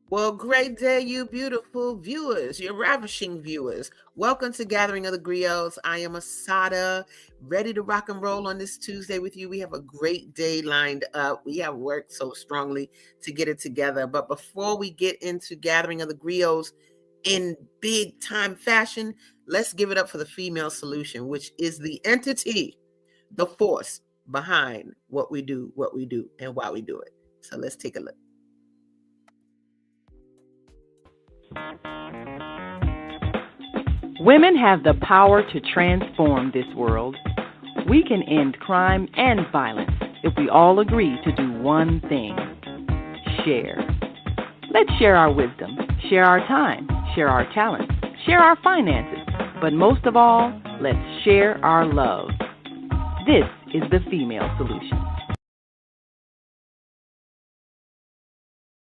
Well, great day, you beautiful viewers, you ravishing viewers. Welcome to Gathering of the Griots. I am Asada, ready to rock and roll on this Tuesday with you. We have a great day lined up. We have worked so strongly to get it together. But before we get into Gathering of the Griots in big time fashion, let's give it up for the female solution, which is the entity, the force behind what we do, and why we do it. So let's take a look. Women have the power to transform this world. We can end crime and violence if we all agree to do one thing: share. Let's share our wisdom, share our time, share our talents, share our finances, but most of all, let's share our love. This is the female solution.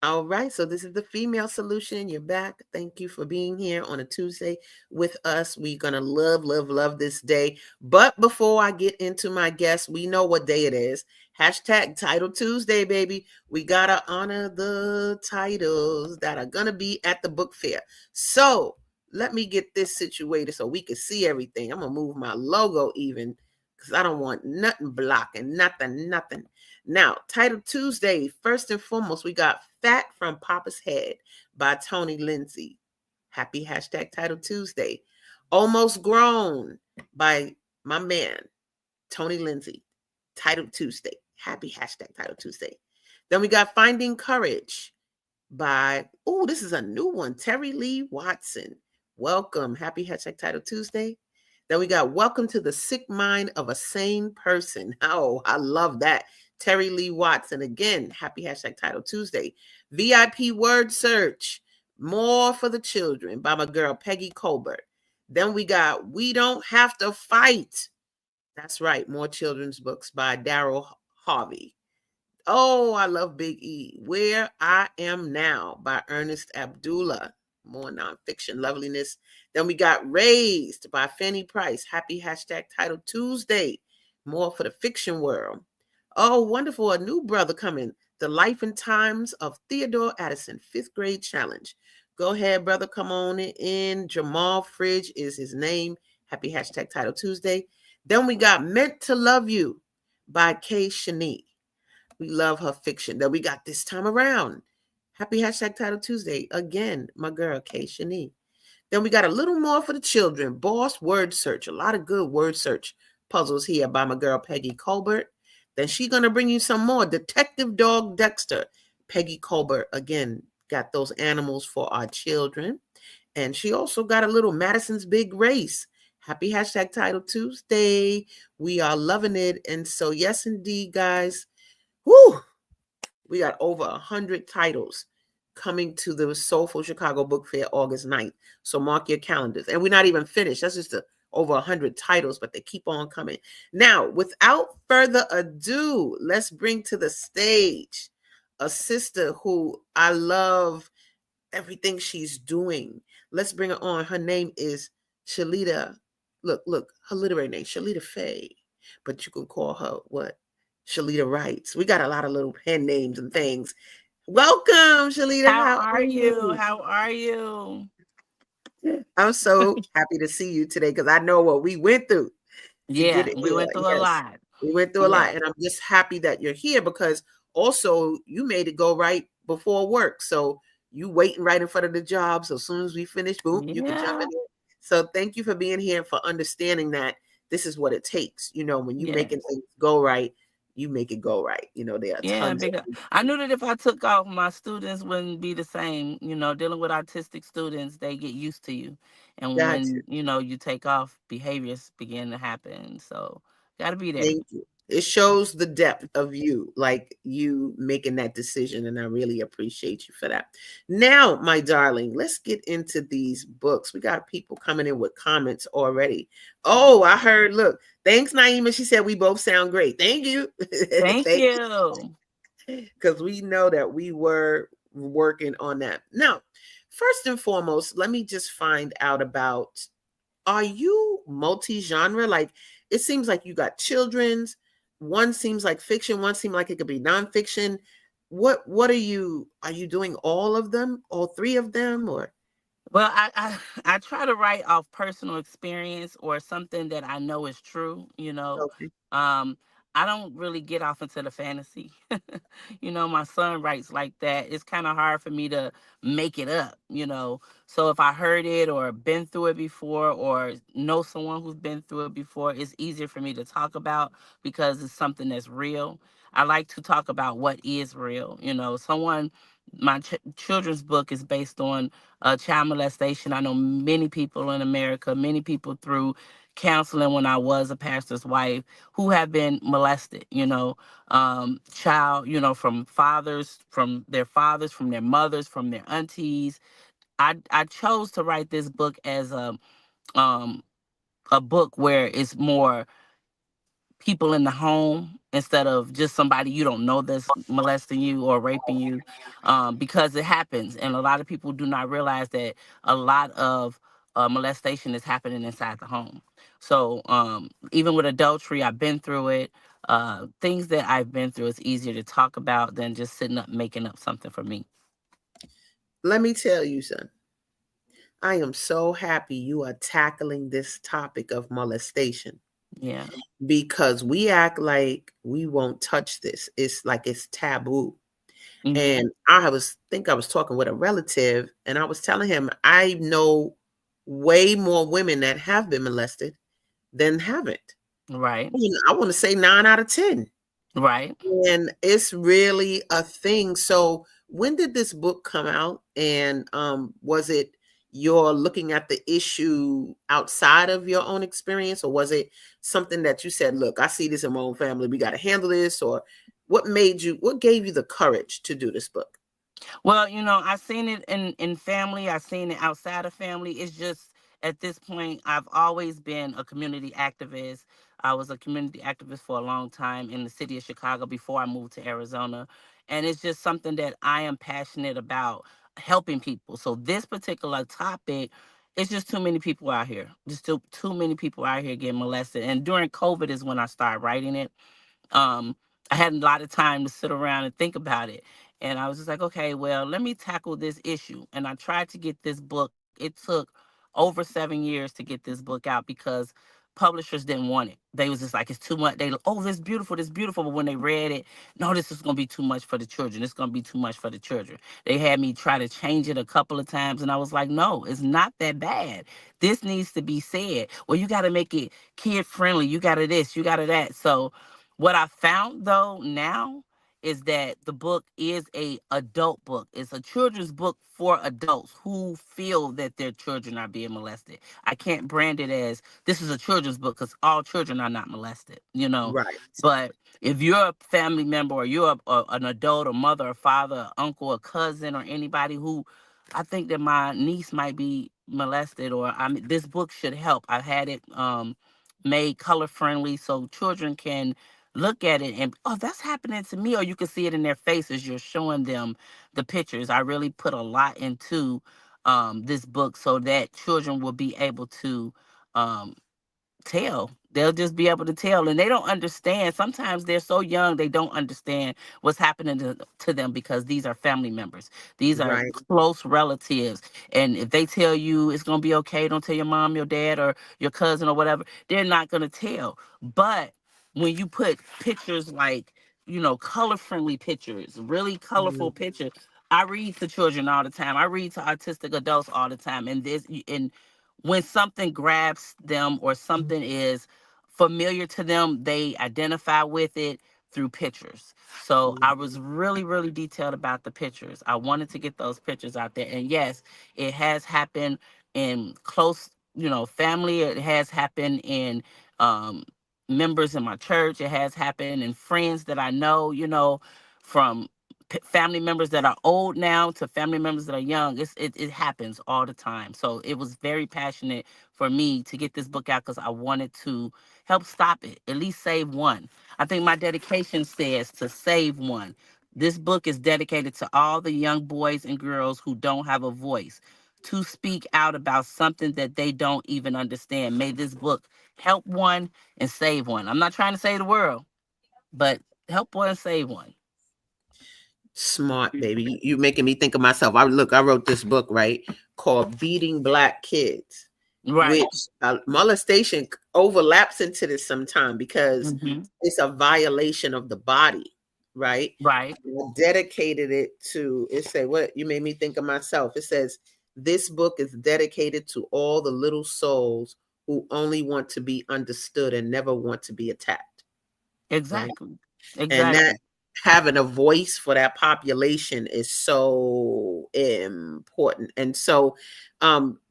All right, so this is the female solution. You're back. Thank you for being here on a Tuesday with us. We're going to love this day. But before I get into my guest, we know what day it is. Hashtag Title Tuesday, baby. We got to honor the titles that are going to be at the book fair. So let me get this situated so we can see everything. I'm going to move my logo even because I don't want nothing blocking, nothing. Now, Title Tuesday, first and foremost, we got Fat from Papa's Head by Tony Lindsay. Happy hashtag Title Tuesday. Almost Grown by my man, Tony Lindsay. Title Tuesday. Happy hashtag Title Tuesday. Then we got Finding Courage by, this is a new one, Terry Lee Watson. Welcome. Happy hashtag Title Tuesday. Then we got Welcome to the Sick Mind of a Sane Person. Oh, I love that. Terry Lee Watson. Again, happy hashtag Title Tuesday. VIP Word Search, More for the Children by my girl Peggy Colbert. Then we got We Don't Have to Fight. That's right, more children's books by Daryl Harvey. Oh, I love Big E. Where I Am Now by Ernest Abdullah. More nonfiction loveliness. Then we got Raised by Fanny Price. Happy hashtag Title Tuesday. More for the fiction world. Oh, wonderful. A new brother coming. The Life and Times of Theodore Addison, 5th grade challenge. Go ahead, brother. Come on in. Jamal Fridge is his name. Happy hashtag Title Tuesday. Then we got Meant to Love You by Kay Shani. We love her fiction that we got this time around. Happy hashtag Title Tuesday. Again, my girl, Kay Shani. Then we got a little more for the children. Boss Word Search. A lot of good word search puzzles here by my girl, Peggy Colbert. Then she's going to bring you some more. Detective Dog Dexter. Peggy Colbert, again, got those animals for our children. And she also got a little Madison's Big Race. Happy hashtag Title Tuesday. We are loving it. And so, yes, indeed, guys. Woo! We got over 100 titles coming to the Soulful Chicago Book Fair August 9th. So mark your calendars. And we're not even finished. That's just over 100 titles, but they keep on coming. Now, without further ado, let's bring to the stage a sister who I love everything she's doing. Let's bring her on. Her name is Chilita. Look, her literary name, Chilita Faye. But you can call her what? Chilita Writes. We got a lot of little pen names and things. Welcome, Chilita. How are you? How are you? I'm so happy to see you today because I know what we went through to get Yeah, it we here. went through a Yes, lot. we went through a lot, Yeah. and I'm just happy that you're here because also you made it go right before work. So you waiting right in front of the job. So as soon as we finish, boom, you can jump in. Yeah. So thank you for being here, for understanding that this is what it takes. You know, when you making Yes. things go right, you make it go right. You know, there are Yeah, tons because of I knew that if I took off, my students wouldn't be the same. Dealing with autistic students, they get used to you. And gotcha. when, you take off, behaviors begin to happen. So, got to be there. Thank you. It shows the depth of you, like you making that decision, and I really appreciate you for that. Now, my darling, let's get into these books. We got people coming in with comments already. Oh, I heard. Look, thanks, Naima. She said we both sound great. Thank you. Thank Thank you. you, because we know that we were working on that. Now, first and foremost, let me just find out about: are you multi-genre? Like, it seems like you got children's. One seems like fiction. One seems like it could be nonfiction. what are you doing all of them, all three of them, or Well, I try to write off personal experience or something that I know is true. okay. Um, I don't really get off into the fantasy. My son writes like that. It's kind of hard for me to make it up. So if I heard it or been through it before or know someone who's been through it before, it's easier for me to talk about because it's something that's real. I like to talk about what is real. My children's book is based on child molestation. I know many people in America, many people through counseling when I was a pastor's wife who have been molested, from their fathers, from their mothers, from their aunties. I chose to write this book as um, a book where it's more people in the home instead of just somebody you don't know that's molesting you or raping you, because it happens. And a lot of people do not realize that a lot of molestation is happening inside the home. So even with adultery, I've been through it. Things that I've been through is easier to talk about than just sitting up making up something for me. Let me tell you, son, I am so happy you are tackling this topic of molestation Yeah. because we act like we won't touch this. It's like it's taboo. Hmm. And I was talking with a relative and I was telling him I know way more women that have been molested than haven't. Right. I want to say 9 out of 10. Right. And it's really a thing. So when did this book come out? And was it you're looking at the issue outside of your own experience, or was it something that you said, look, I see this in my own family, we got to handle this? Or what gave you the courage to do this book? Well, I seen it in family. I seen it outside of family. It's just at this point, I've always been a community activist. I was a community activist for a long time in the city of Chicago before I moved to Arizona, and it's just something that I am passionate about, helping people. So this particular topic, it's just too many people out here. Just too many people out here getting molested. And during COVID is when I started writing it. um, I had a lot of time to sit around and think about it. And I was just like, okay, well, let me tackle this issue. And I tried to get this book. It took over 7 years to get this book out because publishers didn't want it. They was just like, it's too much. Oh, this beautiful, this beautiful. But when they read it, no, this is gonna be too much for the children. It's gonna be too much for the children. They had me try to change it a couple of times, and I was like, no, it's not that bad. This needs to be said. Well, you gotta make it kid friendly. You gotta this, you gotta that. So what I found though now is that the book is a adult book. It's a children's book for adults who feel that their children are being molested. I can't brand it as this is a children's book because all children are not molested. Right. But if you're a family member or you're an adult, a mother, a father, a uncle, a cousin, or anybody who I think that my niece might be molested, or this book should help. I had it made color friendly so children can look at it and, oh, that's happening to me, or you can see it in their faces. You're showing them the pictures. I really put a lot into this book so that children will be able to um, tell. They'll just be able to tell, and they don't understand. Sometimes they're so young they don't understand what's happening to them because these are family members. These are Right. close relatives, and if they tell you it's gonna be okay, don't tell your mom, your dad, or your cousin or whatever. They're not gonna tell. But when you put pictures like color friendly pictures, really Mhm. colorful pictures. I read to children all the time. I read to autistic adults all the time, and when something grabs them or something is familiar to them, they identify with it through pictures. So I was really, really detailed about the pictures. I wanted to get those pictures out there. And yes, it has happened in close, family. It has happened in um, members in my church. It has happened in friends that I know, from family members that are old now to family members that are young. It happens all the time. So it was very passionate for me to get this book out because I wanted to help stop it, at least save one. I think my dedication says to save one. This book is dedicated to all the young boys and girls who don't have a voice to speak out about something that they don't even understand. May this book help one and save one. I'm not trying to save the world, but help one, save one. Smart, baby. You making me think of myself. I wrote this book, right, called Beating Black Kids, Right. which molestation overlaps into this sometime because Hmm. it's a violation of the body, right? Right. I dedicated it to, it said, what you made me think of myself. It says, this book is dedicated to all the little souls who only want to be understood and never want to be attacked, right? Exactly. And that Exactly. having a voice for that population is so important. And so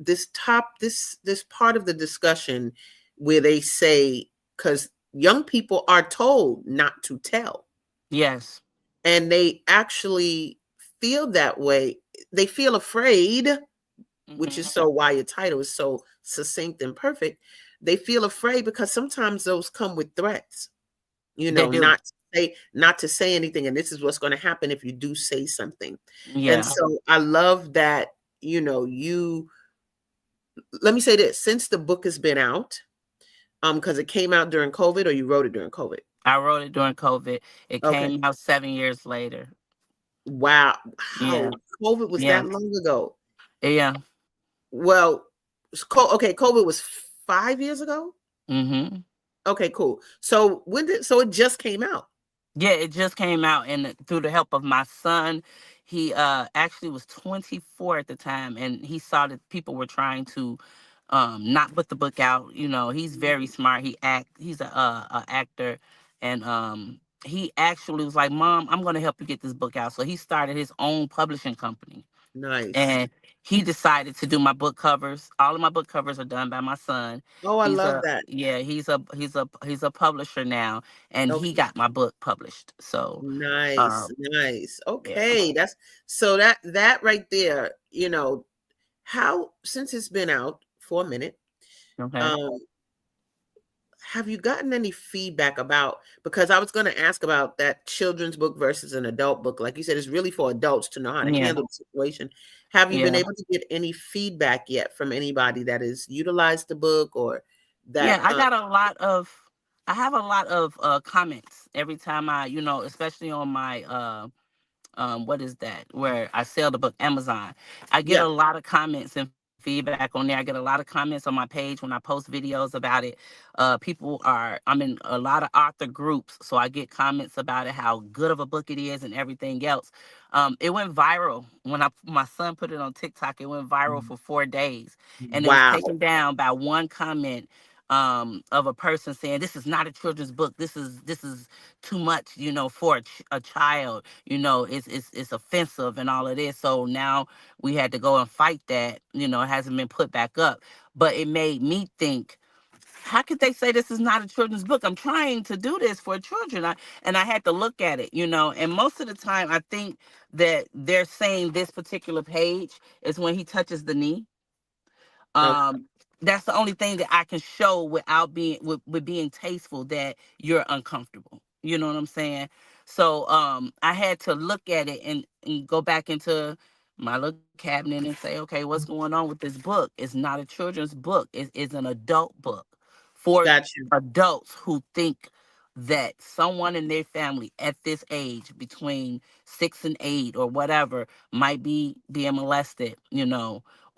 this part of the discussion where they say, because young people are told not to tell, Yes. and they actually feel that way, they feel afraid, which is Hmm. so why your title is so succinct and perfect. They feel afraid because sometimes those come with threats, They do. not to say anything, and this is what's going to happen if you do say something. And Yeah. so I love that, you let me say this, since the book has been out, because it came out during COVID, or you wrote it during COVID. I wrote it during COVID. It Okay. came out 7 years later. Wow. Yeah. How COVID was Yeah. that long ago? Yeah. Well, okay, COVID was 5 years ago. Hmm. Okay, cool. So so it just came out. Yeah, it just came out, and through the help of my son, he actually was 24 at the time, and he saw that people were trying to not put the book out. He's very smart. He's a actor, and he actually was like, "Mom, I'm going to help you get this book out." So he started his own publishing company, Nice. and he decided to do my book covers. All of my book covers are done by my son. Oh, I He's love a that. Yeah, he's a publisher now, and he Okay. got my book published. So, Nice, um, nice. yeah, Okay, that's so that right there, how, since it's been out for a minute, okay, um, have you gotten any feedback about, because I was going to ask about that children's book versus an adult book. Like you said, it's really for adults to know how to yeah, handle the situation. Have you been yeah, able to get any feedback yet from anybody that has utilized the book, or that yeah. I have a lot of comments every time especially on my what is that, where I sell the book, Amazon. I get yeah, a lot of comments and feedback on there. I get a lot of comments on my page when I post videos about it. I'm in a lot of author groups, so I get comments about it, how good of a book it is and everything else. It went viral when my son put it on TikTok. It went viral for 4 days, and it was wow, taken down by one comment of a person saying, "This is not a children's book. This is too much, for a child. It's offensive and all of this." So now we had to go and fight that. It hasn't been put back up, but it made me think, how could they say this is not a children's book? I'm trying to do this for children. And I had to look at it, and most of the time I think that they're saying this particular page is when he touches the knee. okay, That's the only thing that I can show without with being tasteful, that you're uncomfortable. You know what I'm saying? So I had to look at it and go back into my little cabinet and say, okay, what's going on with this book? It's not a children's book. It's an adult book for got you. adults who think that someone in their family at this age, between 6 and 8 or whatever, might be being molested,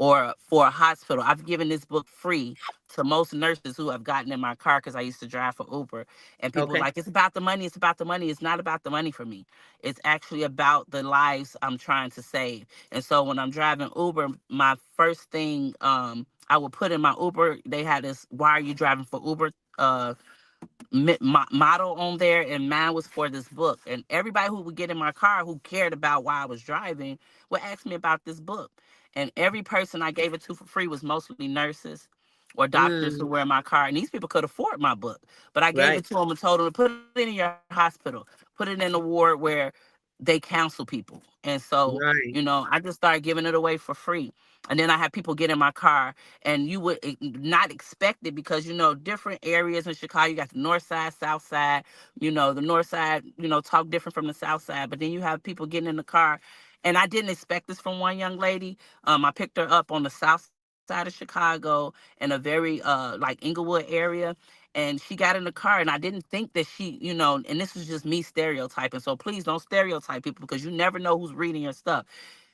or for a hospital. I've given this book free to most nurses who have gotten in my car, because I used to drive for Uber. And people were Okay, like, it's about the money. It's about the money. It's not about the money for me. It's actually about the lives I'm trying to save. And so when I'm driving Uber, my first thing I would put in my Uber, they had this, "Why are you driving for Uber?" Motto on there, and mine was for this book. And everybody who would get in my car who cared about why I was driving would ask me about this book. And every person I gave it to for free was mostly nurses or doctors who mm, were in my car. And these people could afford my book, but I gave right, it to them and told them to put it in your hospital, put it in a ward where they counsel people. And so, right, I just started giving it away for free. And then I had people get in my car, and you would not expect it, because different areas in Chicago, you got the north side, south side. The north side, talk different from the south side. But then you have people getting in the car, and I didn't expect this from one young lady. I picked her up on the south side of Chicago, in a very like Inglewood area, And she got in the car, and I didn't think that she, and this was just me stereotyping. So please don't stereotype people, because you never know who's reading your stuff.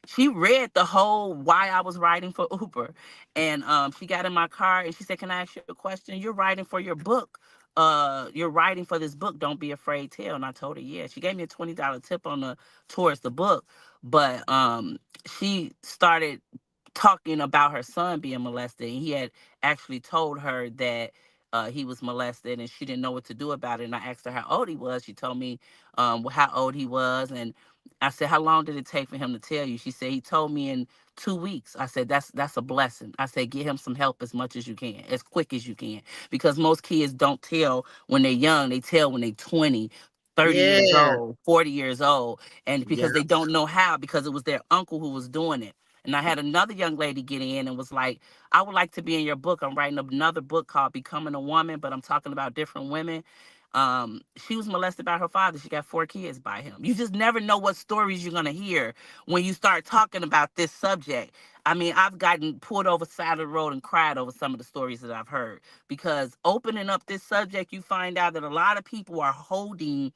She read the whole why I was writing for Uber. And she got in my car and she said, "Can I ask you a question? You're writing for your book. You're writing for this book. Don't be afraid, tell." And I told her, yeah. She gave me a $20 tip on the towards the book. But she started talking about her son being molested. And he had actually told her that he was molested, and she didn't know what to do about it. And I asked her how old he was. She told me how old he was. And I said, "How long did it take for him to tell you?" She said, "He told me in 2 weeks." I said, "That's a blessing." I said, "Get him some help as much as you can, as quick as you can." Because most kids don't tell when they're young. They tell when they're 20, 30 years Yeah. old, 40 years old. And Yeah. because they don't know how, because it was their uncle who was doing it. And I had another young lady get in and was like, "I would like to be in your book. I'm writing another book called Becoming a Woman, but I'm talking about different women." She was molested by her father. She got 4 kids by him. You just never know what stories you're going to hear when you start talking about this subject. I mean, I've gotten pulled over side of the road and cried over some of the stories that I've heard, because opening up this subject, you find out that a lot of people are holding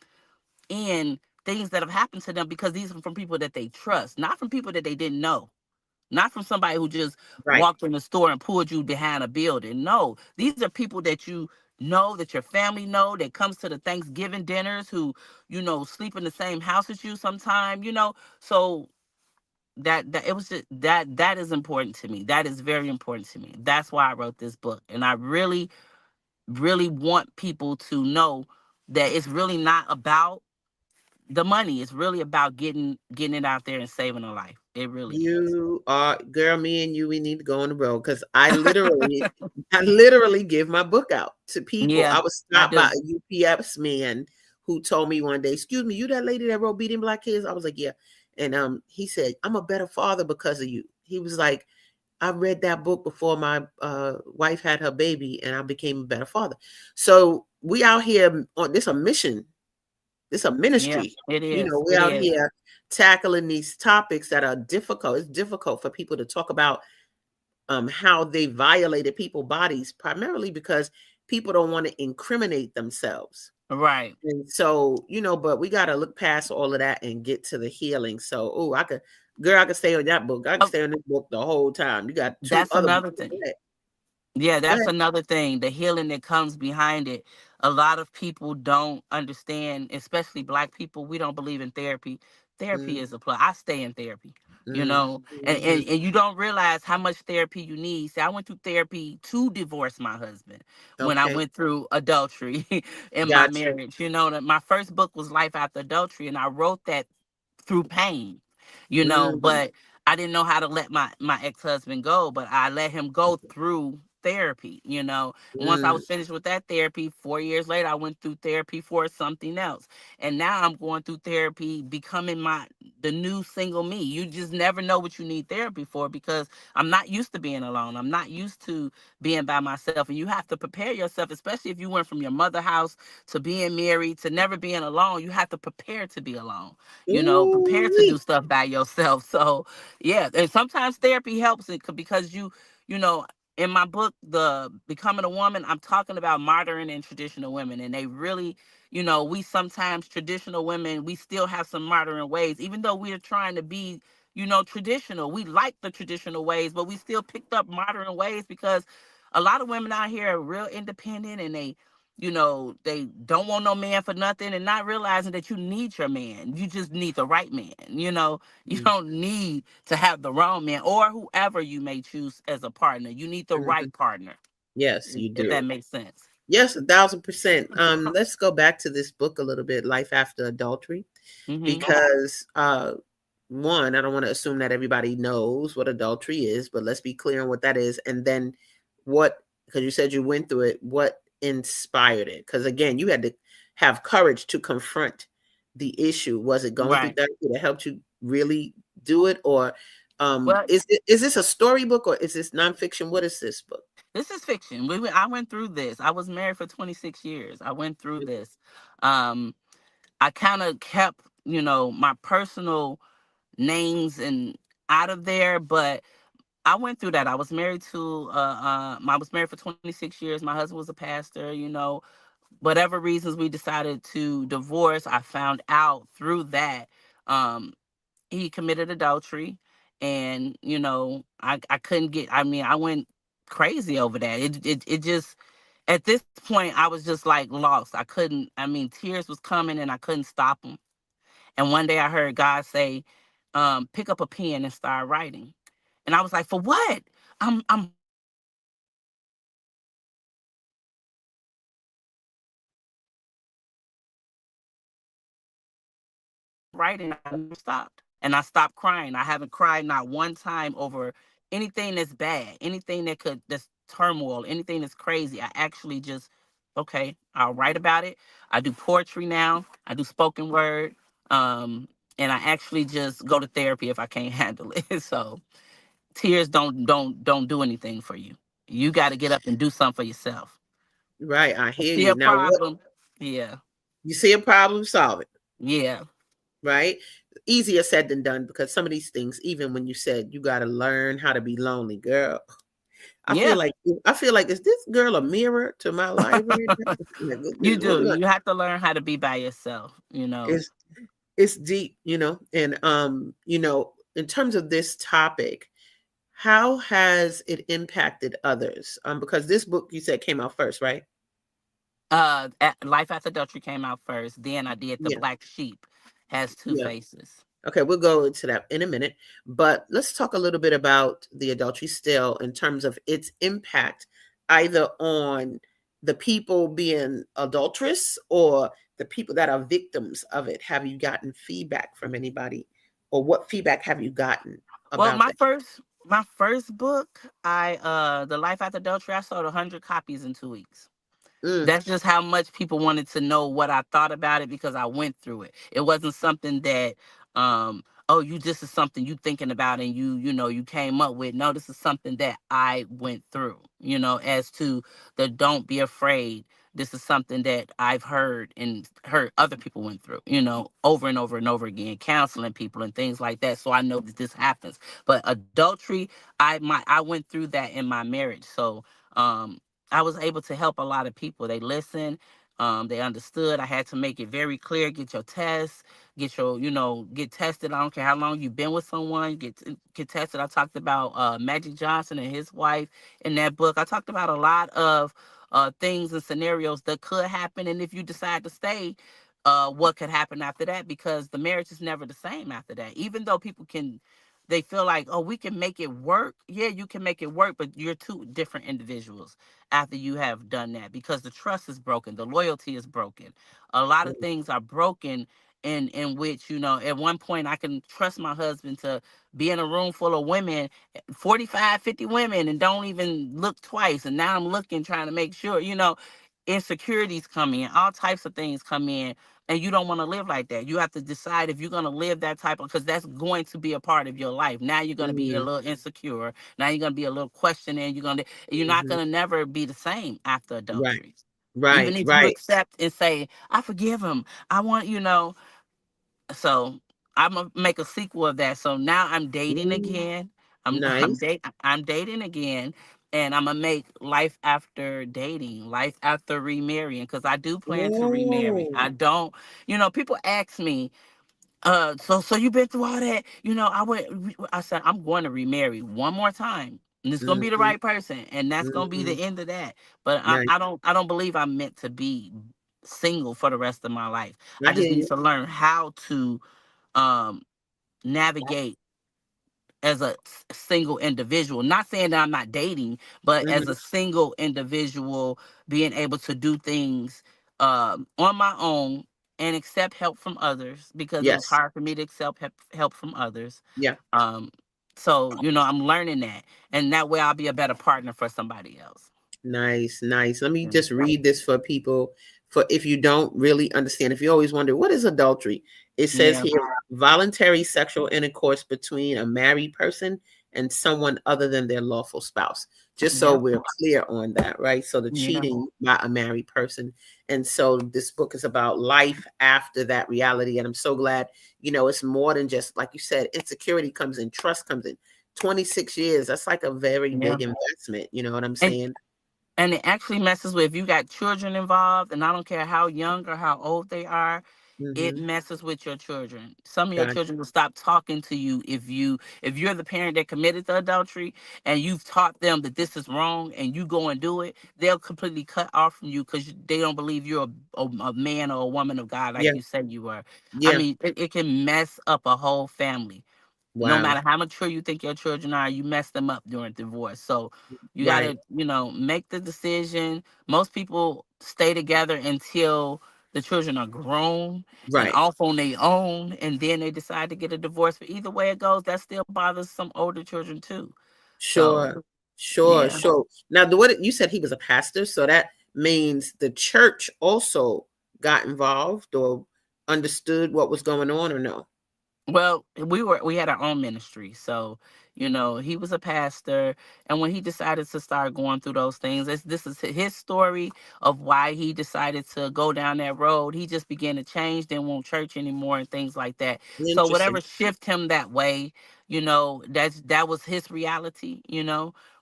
in things that have happened to them, because these are from people that they trust, not from people that they didn't know. Not from somebody who just Right. walked in the store and pulled you behind a building. No, these are people that you know, that your family know, that comes to the Thanksgiving dinners, who, sleep in the same house as you sometime. So that it was just that is important to me. That is very important to me. That's why I wrote this book. And I really, really want people to know that it's really not about the money. It's really about getting it out there and saving a life. It really is. You are, girl, me and you, we need to go on the road because I literally give my book out to people. Yeah, I was I stopped by do. a UPS man who told me one day, "Excuse me, you that lady that wrote Beating Black Kids?" I was like, "Yeah." And he said, "I'm a better father because of you." He was like, "I read that book before my wife had her baby, and I became a better father." So we out here on this a mission, it's a Yeah, ministry. it is. We're It out is. here tackling these topics that are difficult. It's difficult for people to talk about how they violated people's bodies, primarily because people don't want to incriminate themselves. Right. And so, but we got to look past all of that and get to the healing. So, oh, girl, I could stay on that book. I could Oh, stay on this book the whole time. You got two that's other another books. thing. Go ahead. Yeah, Go that's ahead. another thing. The healing that comes behind it. A lot of people don't understand, especially Black people. We don't believe in therapy. Therapy Mm, is a plus. I stay in therapy, mm, and, mhm. and you don't realize how much therapy you need. See, I went through therapy to divorce my husband when I Okay. went through adultery in my Got you. marriage. That my first book was Life After Adultery, and I wrote that through pain, Mm, but I didn't know how to let my ex-husband go, but I let him go through therapy. Once I mm. was finished with that therapy, 4 years later, I went through therapy for something else. And now I'm going through therapy, becoming the new single me. You just never know what you need therapy for, because I'm not used to being alone. I'm not used to being by myself. And you have to prepare yourself, especially if you went from your mother house to being married to never being alone. You have to prepare to be alone, prepare to Ooh-wee. do stuff by yourself. So yeah, and sometimes therapy helps it, because you know in my book, The Becoming a Woman, I'm talking about modern and traditional women. And they really, we sometimes, traditional women, we still have some modern ways, even though we are trying to be, traditional. We like the traditional ways, but we still picked up modern ways, because a lot of women out here are real independent, and they don't want no man for nothing, and not realizing that you need your man. You just need the right man. You Mm, don't need to have the wrong man, or whoever you may choose as a partner. You need the mhm. right partner, Yes, you if that do. makes sense. Yes, 1,000%. Let's go back to this book a little bit, Life After Adultery, Hmm. because one, I don't want to assume that everybody knows what adultery is, but let's be clear on what that is. And then what, because you said you went through it, what inspired it? Because again, you had to have courage to confront the issue. Was it going through Right. therapy that helped you really do it? Or Well, is this a storybook or is this nonfiction? What is this book? this is fiction. I went through this. I was married for 26 years. I went through this. Um, I kind of kept, my personal names and out of there, but I went through that. I was married to I was married for 26 years. My husband was a pastor, whatever reasons we decided to divorce. I found out through that um he committed adultery, and I couldn't get, I mean, I went crazy over that. It just, at this point I was just like lost. I couldn't, I mean, tears was coming and I couldn't stop them. And one day I heard God say, pick up a pen and start writing. And I was like, for what? I'm writing and I'm writing and I'm writing. And I never stopped. And I never stopped. And I kept writing and I kept writing and I kept writing. And I never stopped. And I stopped crying. I haven't cried not one time over anything that's bad, anything that's turmoil, anything that's crazy. I actually just, okay, I'll write about it. I do poetry now. I do spoken word. Um, and I actually just go to therapy if I can't handle it. So tears don't do anything for you. You got to get up and do something for yourself. Right. I I hear see you. a Now, what problem. Yeah. you see a problem, solve it. Yeah. Right. Easier said than done, because some of these things, even when you said you got to learn how to be lonely, girl. I feel Yeah. like I feel like, is this girl a mirror to my life right now? Like, You what do. we You have to learn how to be by yourself. is it's deep, and in terms of this topic, how has it impacted others? Because this book you said came out first, right? Life After Adultery came out first. Then I did The Yeah, Black Sheep Has Two yeah. Faces. Okay, we'll go into that in a minute. But let's talk a little bit about the adultery still in terms of its impact, either on the people being adulterous or the people that are victims of it. Have you gotten feedback from anybody? Or what feedback have you gotten Well, about my that? first book, The Life After Adultery, I sold 100 copies in 2 weeks. Mm, That's just how much people wanted to know what I thought about it, because I went through it. It wasn't something that, oh, you this is something you thinking about and you came up with. No, this is something that I went through. As to the don't be afraid. This is something that I've heard and heard other people went through, over and over and over again, counseling people and things like that. So I know that this happens. But adultery, I went through that in my marriage. So um I was able to help a lot of people. They listened. They understood. I had to make it very clear. Get your tests. Get tested. I don't care how long you've been with someone. Get tested. I talked about Magic Johnson and his wife in that book. I talked about a lot of things and scenarios that could happen, and if you decide to stay, what could happen after that? Because the marriage is never the same after that. Even though people can, they feel like, oh, we can make it work. Yeah, you can make it work, but you're two different individuals after you have done that, because the trust is broken, the loyalty is broken. A lot of mm, things are broken in which, at one point I can trust my husband to be in a room full of women, 45, 50 women, and don't even look twice. And now I'm looking, trying to make sure, insecurities come in, all types of things come in, and you don't want to live like that. You have to decide if you're going to live that type of, because that's going to be a part of your life. Now you're going to be a mm, little insecure. Now you're going to be a little questioning. You're not mhm. going to never be the same after Right, adultery. Even right, if you right. accept and say, I forgive him, I want, so I'm gonna make a sequel of that. So now I'm dating Mm, again. I'm I'm nice. date I'm dating again, and I'm gonna make life after dating, life after remarrying, because I do plan to remarry. Oh. I don't, people ask me, so you've been through all that, I said I'm going to remarry one more time. And it's gonna be the Mhm, right person, and that's gonna be mhm. the end of that. But Nice. I don't believe I'm meant to be single for the rest of my life. I I just hear need you. to learn how to um navigate as a single individual. Not saying that I'm not dating, but as Mhm. a single individual, being able to do things on my own and accept help from others, because it was Yes. hard for me to accept help from others. Yeah. Um, so I'm learning that, and that way I'll be a better partner for somebody else. Nice, nice. Let me Yeah. just read this for people. For if you don't really understand, if you always wonder what is adultery, it says Yeah. here voluntary sexual intercourse between a married person and someone other than their lawful spouse. Just so Yep. we're clear on that, right? So the Yeah. cheating by a married person. And so this book is about life after that reality. And I'm so glad, it's more than just, like you said, insecurity comes in, trust comes in. 26 years. That's like a very Yeah. big investment. You know what I'm And saying? and it actually messes with, if you got children involved, and I don't care how young or how old they are, it Mm-hmm. messes with your children. Some of your Got children will stop talking to you if you're the parent that committed the adultery and you've taught them that this is wrong and you go and do it. They'll completely cut off from you because they don't believe you're a man or a woman of God like Yeah. you said you were. I Yeah. mean, it can mess up a whole family. No Wow. matter how mature you think your children are, you mess them up during divorce. So you Right. gotta, make the decision. Most people stay together until the children are grown and Right. off on their own, and then they decide to get a divorce. But either way it goes, that still bothers some older children too. So Sure. Sure. yeah. Sure. Now, the what you said he was a pastor, so that means the church also got involved or understood what was going on, or no? Well, we had our own ministry. So, he was a pastor, and when he decided to start going through those things, this is his story of why he decided to go down that road. He just began to change, didn't want church anymore and things like that. So Interesting. whatever shift him that way, that was his reality,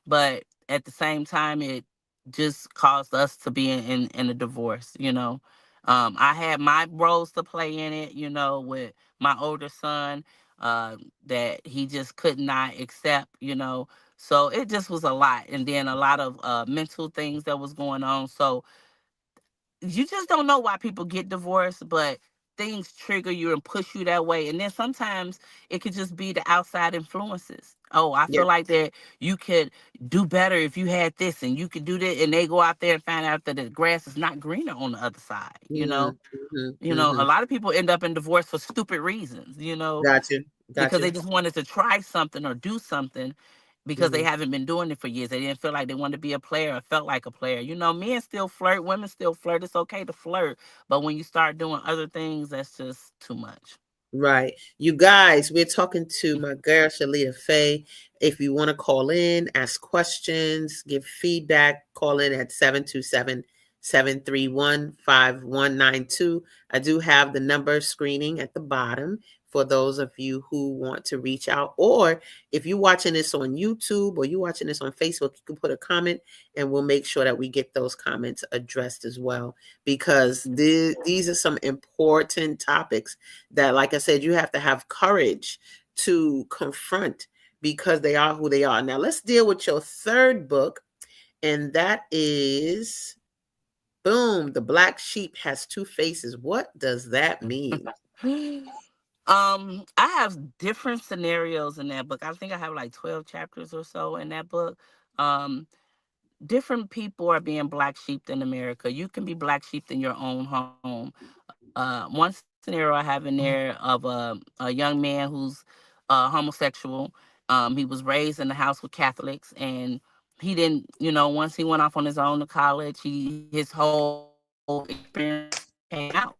but at the same time it just caused us to be in a divorce. I had my roles to play in it, with my older son, that he just could not accept. So it just was a lot. And then a lot of mental things that was going on. So you just don't know why people get divorced, but things trigger you and push you that way. And then sometimes it could just be the outside influences. Oh, I Yeah. feel like that you could do better if you had this and you could do that. And they go out there and find out that the grass is not greener on the other side. Mm-hmm. A Mm-hmm. lot of people end up in divorce for stupid reasons, Got you. Got because they you. just wanted to try something or do something because they Mm-hmm. haven't been doing it for years. They didn't feel like they wanted to be a player or felt like a player. Men still flirt, women still flirt. It's okay to flirt. But when you start doing other things, that's just too much. Right. You guys, we're talking to my girl, Chilita Faye. If you want to call in, ask questions, give feedback, call in at 727-731-5192. I do have the number screening at the bottom for those of you who want to reach out. Or if you're watching this on YouTube or you're watching this on Facebook, you can put a comment and we'll make sure that we get those comments addressed as well. Because these are some important topics that, like I said, you have to have courage to confront because they are who they are. Now, let's deal with your third book, and that is boom, The Black Sheep Has Two Faces. What does that mean? I have different scenarios in that book. I think I have like 12 chapters or so in that book. Um, Different people are being black sheep in America. You can be black sheep in your own home. One scenario I have in there of a young man who's homosexual. He was raised in the house with Catholics, and he didn't, once he went off on his own to college, his whole experience came out,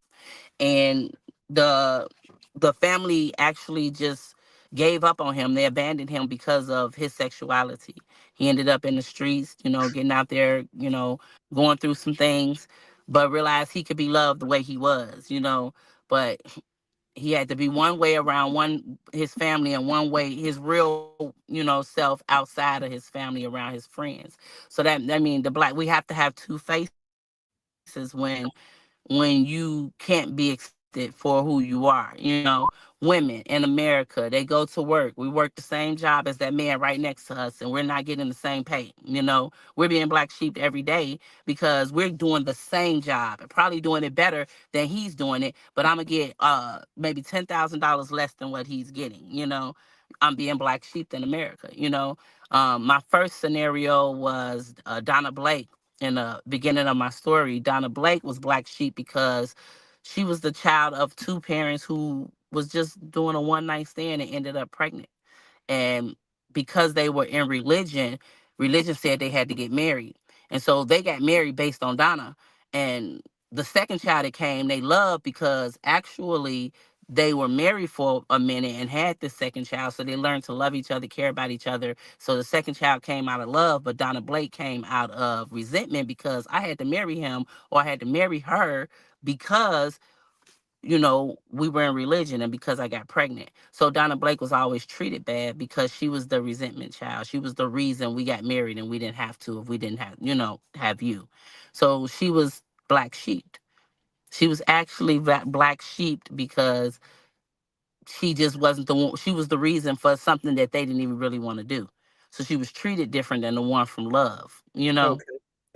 and the family actually just gave up on him. They abandoned him because of his sexuality. He ended up in the streets, getting out there, going through some things, but realized he could be loved the way he was. But he had to be one way around one his family and one way his real, self outside of his family around his friends. So that mean the black we have to have two faces when you can't be accepted for who you are. Women in America, they go to work. We work the same job as that man right next to us, and we're not getting the same pay. We're being black sheep every day because we're doing the same job and probably doing it better than he's doing it, but I'm gonna get maybe $10,000 less than what he's getting. I'm being black sheep in America. My first scenario was Donna Blake. In the beginning of my story, Donna Blake was black sheep because she was the child of two parents who was just doing a one night stand and ended up pregnant. And because they were in religion said they had to get married. And so they got married based on Donna. And the second child that came, they loved because actually they were married for a minute and had the second child. So they learned to love each other, care about each other. So the second child came out of love, but Donna Blake came out of resentment because I had to marry him or I had to marry her because we were in religion, and because I got pregnant. So Donna Blake was always treated bad because she was the resentment child. She was the reason we got married and we didn't have to if we didn't have you. So she was black sheep. She was actually black sheep because she just wasn't the one. She was the reason for something that they didn't even really want to do. So she was treated different than the one from love. Okay.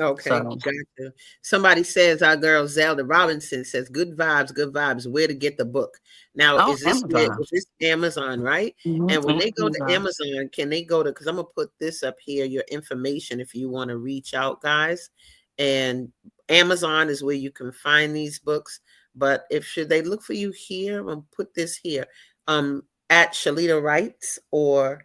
Okay, So, gotcha. Somebody says our girl Zelda Robinson says good vibes, good vibes. Where to get the book? Now, oh, is Amazon. this Amazon, right? And when they go to Amazon. Amazon, can they go to, because I'm gonna put this up here, your information if you want to reach out, guys. And Amazon is where you can find these books. But if should they look for you here, I'm gonna put this here. At Chilita Writes, or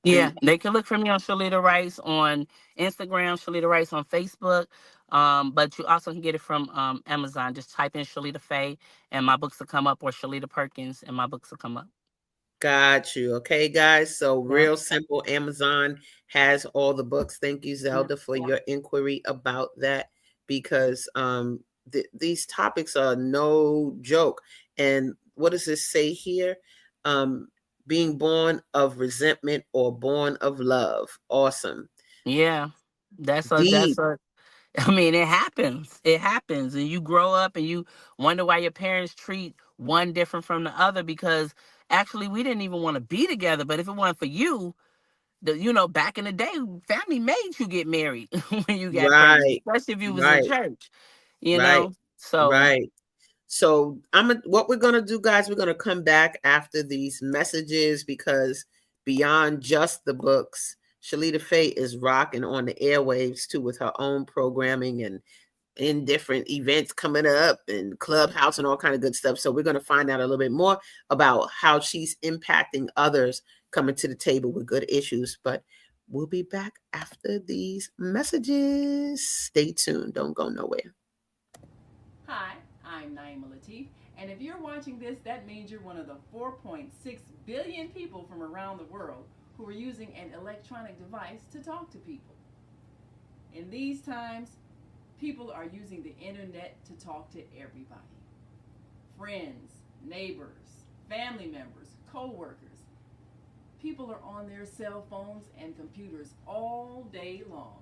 do Yeah, they can look for me on Shalita Rice on Instagram, Shalita Rice on Facebook. But you also can get it from Amazon. Just type in Chilita Faye and my books will come up, or Shalita Perkins and my books will come up. got you. Okay, guys. So Yeah. real simple. Amazon has all the books. Thank you, Yeah. Zelda, for your inquiry about that, because these topics are no joke. And what does this say here? Um, being born of resentment or born of love. Awesome. Yeah. That's Deep. a I mean, it happens. It happens. And you grow up and you wonder why your parents treat one different from the other, because actually we didn't even want to be together. But if it weren't for you, back in the day, family made you get married when you got pregnant, Right. especially if you was in Right. church, you Right. know? So, Right. So what we're gonna do, guys, we're gonna come back after these messages, because beyond just the books, Chilita Faye is rocking on the airwaves too with her own programming and in different events coming up and Clubhouse and all kind of good stuff. So we're gonna find out a little bit more about how she's impacting others coming to the table with good issues. But we'll be back after these messages. Stay tuned. Don't go nowhere. Hi, I'm Naima Latif, and if you're watching this, that means you're one of the 4.6 billion people from around the world who are using an electronic device to talk to people. In these times, people are using the internet to talk to everybody. Friends, neighbors, family members, co-workers. People are on their cell phones and computers all day long.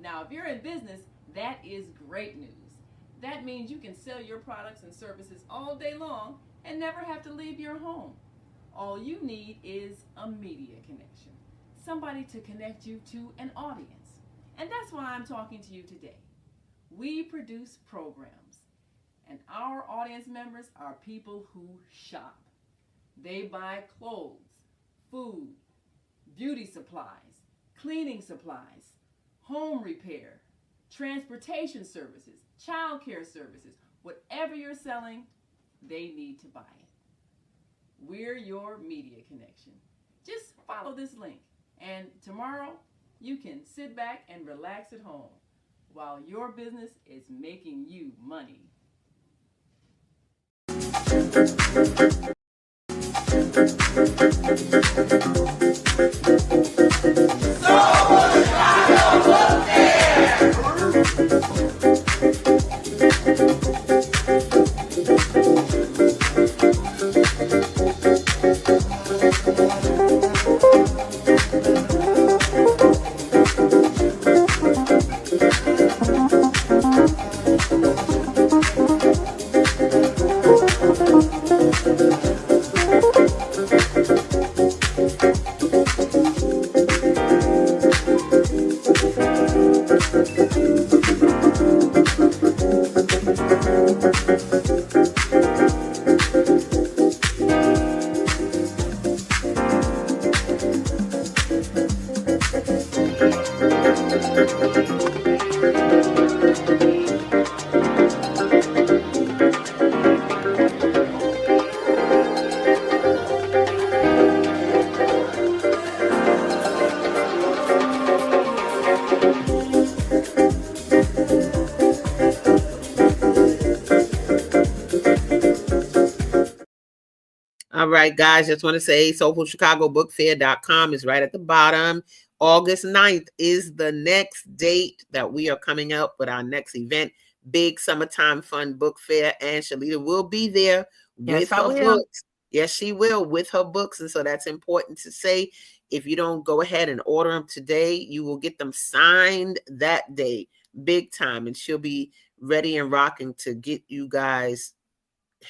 Now, if you're in business, that is great news. That means you can sell your products and services all day long and never have to leave your home. All you need is a media connection, somebody to connect you to an audience. And that's why I'm talking to you today. We produce programs, and our audience members are people who shop. They buy clothes, food, beauty supplies, cleaning supplies, home repair, transportation services, child care services. Whatever you're selling, they need to buy it. We're your media connection. Just follow this link, and tomorrow you can sit back and relax at home while your business is making you money. All right, guys, just want to say soulfulchicagobookfair.com is right at the bottom. August 9th is the next date that we are coming up with our next event, Big Summertime Fun Book Fair, and Chilita will be there with Yes, I her will. books. Yes, she will, with her books. And so that's important to say. If you don't go ahead and order them today, you will get them signed that day, big time. And she'll be ready and rocking to get you guys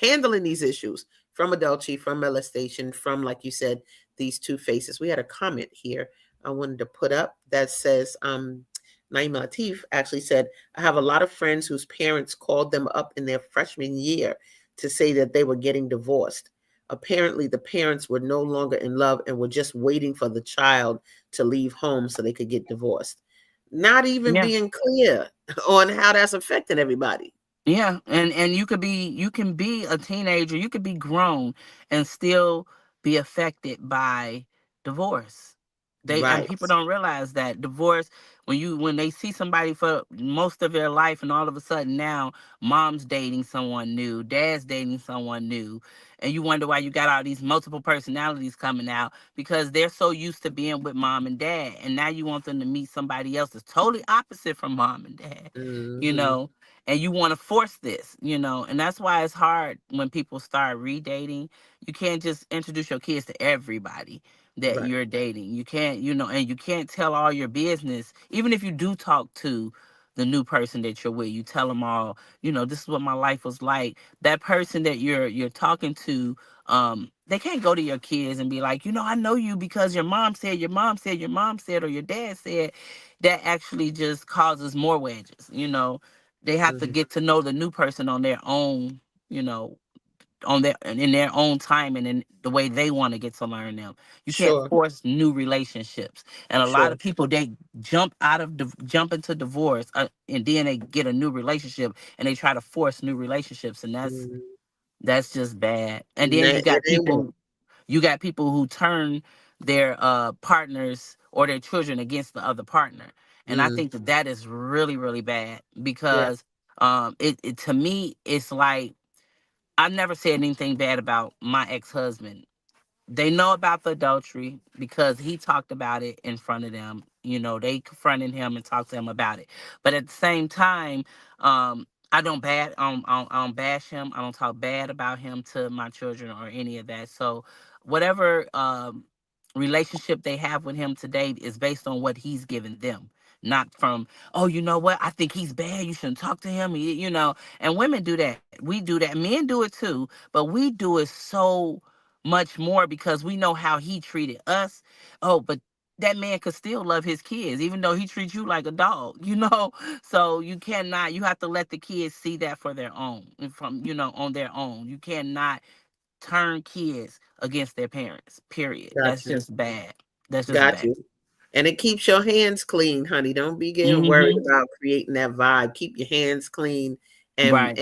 handling these issues from adultery, from molestation, from, like you said, these two faces. We had a comment here I wanted to put up that says, Naima Latif actually said, I have a lot of friends whose parents called them up in their freshman year to say that they were getting divorced. Apparently, the parents were no longer in love and were just waiting for the child to leave home so they could get divorced. Not even Yeah. being clear on how that's affecting everybody. Yeah, and you can be a teenager, you could be grown and still be affected by divorce. They and Right. people don't realize that divorce, when they see somebody for most of their life and all of a sudden now mom's dating someone new, dad's dating someone new, and you wonder why you got all these multiple personalities coming out because they're so used to being with mom and dad, and now you want them to meet somebody else that's totally opposite from mom and dad. You Hmm. know, and you want to force this, and that's why it's hard when people start redating. You can't just introduce your kids to everybody that Right. you're dating. You can't, and you can't tell all your business. Even if you do talk to the new person that you're with, you tell them all, this is what my life was like. That person that you're talking to, they can't go to your kids and be like, I know you because your mom said, your mom said, your mom said, or your dad said. That actually just causes more wedges. They have to Hmm. get to know the new person on their own, you know, on their in their own time and in the way they want to get to learn them. You can't Sure. force new relationships. And a lot Sure. of people, they jump into divorce, and then they get a new relationship and they try to force new relationships, and Mhm. that's just bad. And then It ain't work. you got people who turn their partners or their children against the other partner, and I Mm. think that that is really really bad Yeah. because it to me it's like I've never said anything bad about my ex-husband. They know about the adultery because he talked about it in front of them. They confronted him and talked to him about it. But at the same time, I don't bash him. I don't talk bad about him to my children or any of that. So whatever relationship they have with him today is based on what he's given them. Not from, oh, you know what? I think he's bad. You shouldn't talk to him. And women do that. We do that. Men do it too, but we do it so much more because we know how he treated us. Oh, but that man could still love his kids, even though he treats you like a dog. So you have to let the kids see that for their own, and on their own. You cannot turn kids against their parents, period. That's Gotcha. just bad. That's just Got bad. you. And it keeps your hands clean, honey. Don't be getting worried Hmm. about creating that vibe. Keep your hands clean. And Right.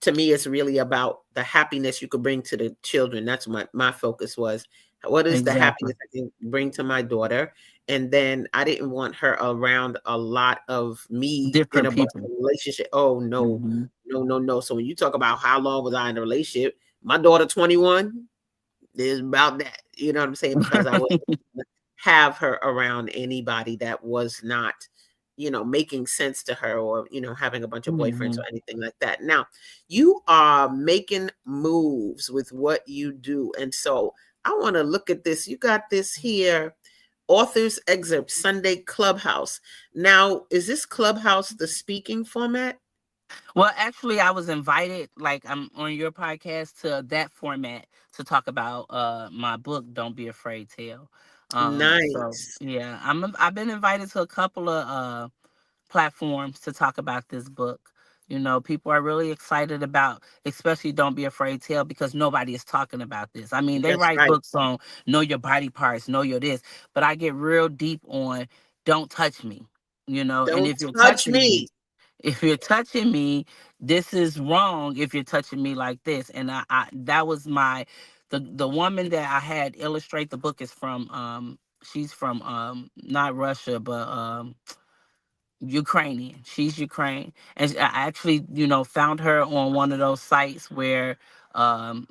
to me, it's really about the happiness you could bring to the children. That's what my focus was. What is the Exactly. happiness I can bring to my daughter? And then I didn't want her around a lot of me in Different a people. relationship. Oh no, Hmm. no, no, no. So when you talk about how long was I in a relationship, my daughter 21 is about that. You know what I'm saying? Because I was have her around anybody that was not, making sense to her or, having a bunch of boyfriends Hmm. or anything like that. Now, you are making moves with what you do. And so I want to look at this. You got this here, author's excerpt, Sunday Clubhouse. Now, is this Clubhouse the speaking format? Well, actually, I was invited, like I'm on your podcast, to that format to talk about my book, Don't Be Afraid, Tell. So Nice. yeah, I've been invited to a couple of platforms to talk about this book. People are really excited about, especially Don't Be Afraid, Tell, because nobody is talking about this. I mean, they That's write right. books on know your body parts, know your this, but I get real deep on don't touch me. And Don't touch me. if you're touching me, this is wrong. If you're touching me like this, and I that was the woman that I had illustrate the book is from she's from not Russia but Ukrainian. She's Ukraine, and I actually found her on one of those sites where um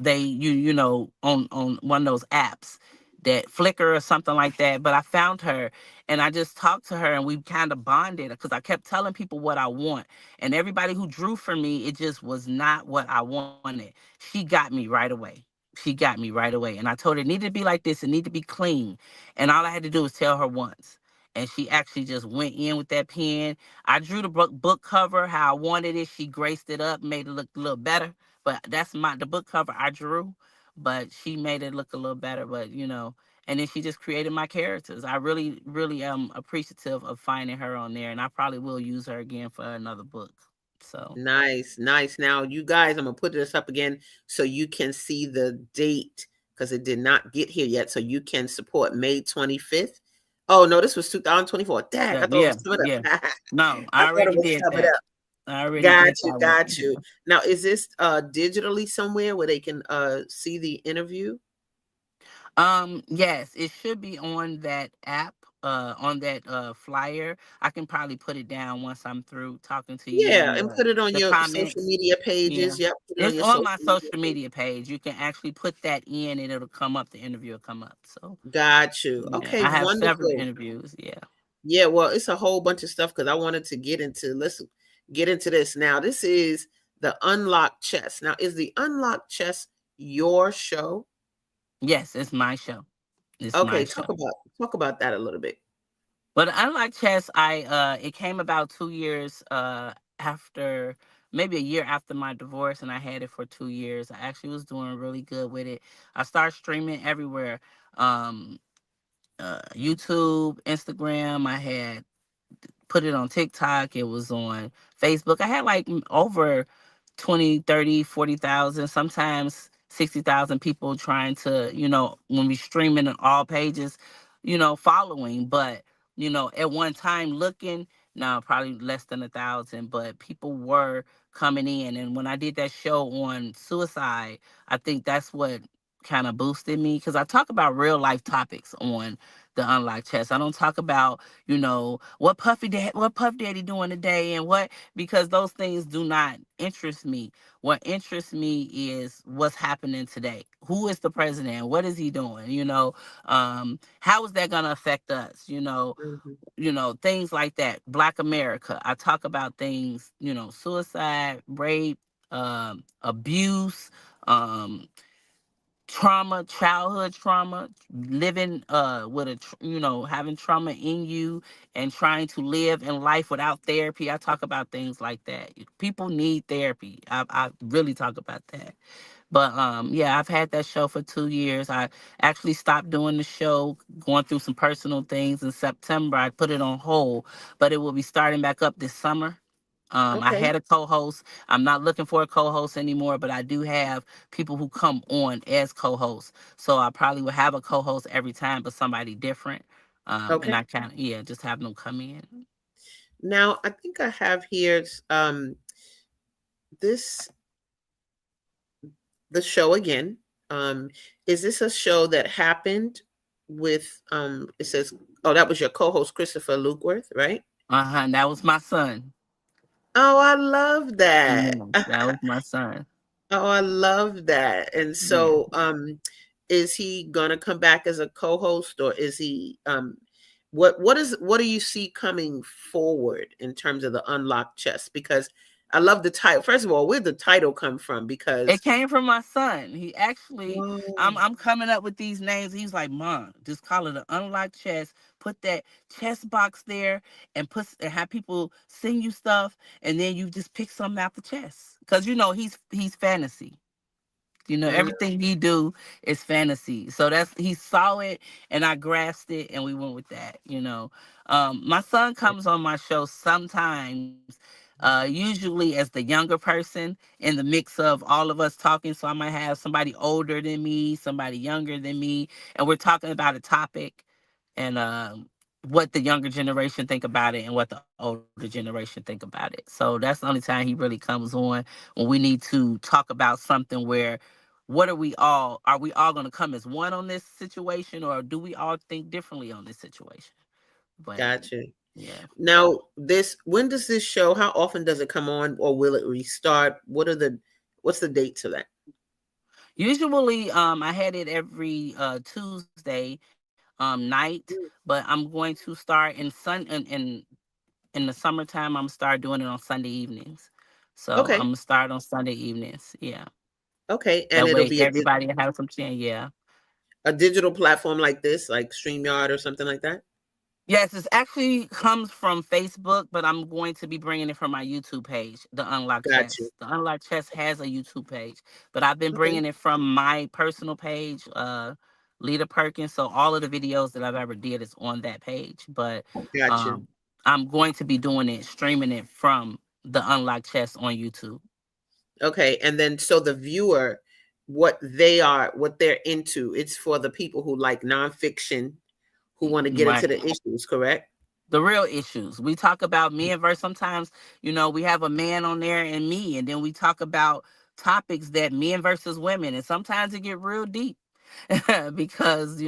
they on one of those apps, Flickr or something like that. But I found her and I just talked to her and we kind of bonded because I kept telling people what I want. And everybody who drew for me, it just was not what I wanted. She got me right away. She got me right away. And I told her it needed to be like this, it needed to be clean. And all I had to do was tell her once. And she actually just went in with that pen. I drew the book cover how I wanted it. She graced it up, made it look a little better. But that's the book cover I drew, but she made it look a little better. But and then she just created my characters. I really, really am appreciative of finding her on there, and I probably will use her again for another book. So Nice, nice. Now, you guys, I'm gonna put this up again so you can see the date because it did not get here yet. So you can support May 25th. Oh no, this was 2024. Dang, I thought it yeah, was coming yeah. up. No, I I thought it already was did coming that. up. I already Got did you, that one. got you. Now, is this digitally somewhere where they can see the interview? Yes, it should be on that app, on that flyer. I can probably put it down once I'm through talking to you Yeah, in and put it on the your social comments. media Yeah. pages. Yep, put it on It's your on social my media social page. media page. You can actually put that in and it'll come up. The interview will come up. So Got you. yeah, Okay, I have several wonderful. interviews. Yeah. Yeah, well, it's a whole bunch of stuff because I wanted to let's get into this. Now, this is the Unlocked Chess. Now, is the Unlocked Chess your show? Yes, it's my show. It's my Okay, show. talk about that a little bit. But unlike chess, I it came about 2 years after, maybe a year after my divorce, and I had it for 2 years. I actually was doing really good with it. I started streaming everywhere. Um YouTube, Instagram. I had put it on TikTok. It was on Facebook. I had like over 20, 30, 40,000, sometimes 60,000 people trying to, when we streaming on all pages, following. But, at one time looking, no, probably less than 1,000, but people were coming in. And when I did that show on suicide, I think that's what kind of boosted me because I talk about real life topics on the Unlocked Chest. I don't talk about what Puff Daddy doing today and what, because those things do not interest me. What interests me is what's happening today. Who is the president? What is he doing? How is that gonna affect us? Mhm. Things like that. Black America. I talk about things, suicide, rape, abuse, um, trauma, childhood trauma, living with having trauma in you and trying to live in life without therapy. I talk about things like that. People need therapy. I really talk about that. But yeah, I've had that show for 2 years. I actually stopped doing the show, going through some personal things in September. I put it on hold, but it will be starting back up this summer. I Okay. had a co-host. I'm not looking for a co-host anymore, but I do have people who come on as co-hosts. So I probably will have a co-host every time, but somebody different. And Okay. I kind of, yeah, just have them come in. Now, I think I have here this the show again. Um, is this a show that happened with it says, oh, that was your co-host Christopher Lukeworth, right? And that was my son. Oh, I love that. Yes, that was my son. Oh, I love that. And Yeah. so, is he gonna come back as a co-host, or is he what do you see coming forward in terms of the Unlocked Chess? Because I love the title. First of all, where'd the title come from? It Because came from my son. He actually, oh, I'm coming up with these names. He's like, "Mom, just call it an unlocked chest. Put that chest box there, and have people send you stuff, and then you just pick something out the chest. Cause he's fantasy. mm, Everything he do is fantasy. So he saw it and I grasped it and we went with that. My son comes on my show sometimes, usually as the younger person in the mix of all of us talking. So I might have somebody older than me, somebody younger than me, and we're talking about a topic and what the younger generation think about it and what the older generation think about it. So that's the only time he really comes on, when we need to talk about something where are we all going to come as one on this situation, or do we all think differently on this situation? But gotcha. yeah. Now, when does this show? How often does it come on, or will it restart? What's the date to that? Usually, I had it every Tuesday night, Mm. but I'm going to start in the summertime. I'm gonna start doing it on Sunday evenings. So I'm Okay. gonna start on Sunday evenings. Yeah, Okay. And that it'll way be everybody will have some chance. Yeah. a digital platform like this, like StreamYard or something like that? Yes, it actually comes from Facebook, but I'm going to be bringing it from my YouTube page, The Unlocked Got you. Chess. The Unlocked Chess has a YouTube page, but I've been Okay. bringing it from my personal page, Lita Perkins. So all of the videos that I've ever did is on that page, but Got you. um, I'm going to be doing it, streaming it from The Unlocked Chess on YouTube. Okay. And then so the viewer, what they're into, it's for the people who like nonfiction, who want to get into Right. the issues, correct? The real issues. We talk about men versus sometimes, we have a man on there and me, and then we talk about topics that men versus women, and sometimes it get real deep. Because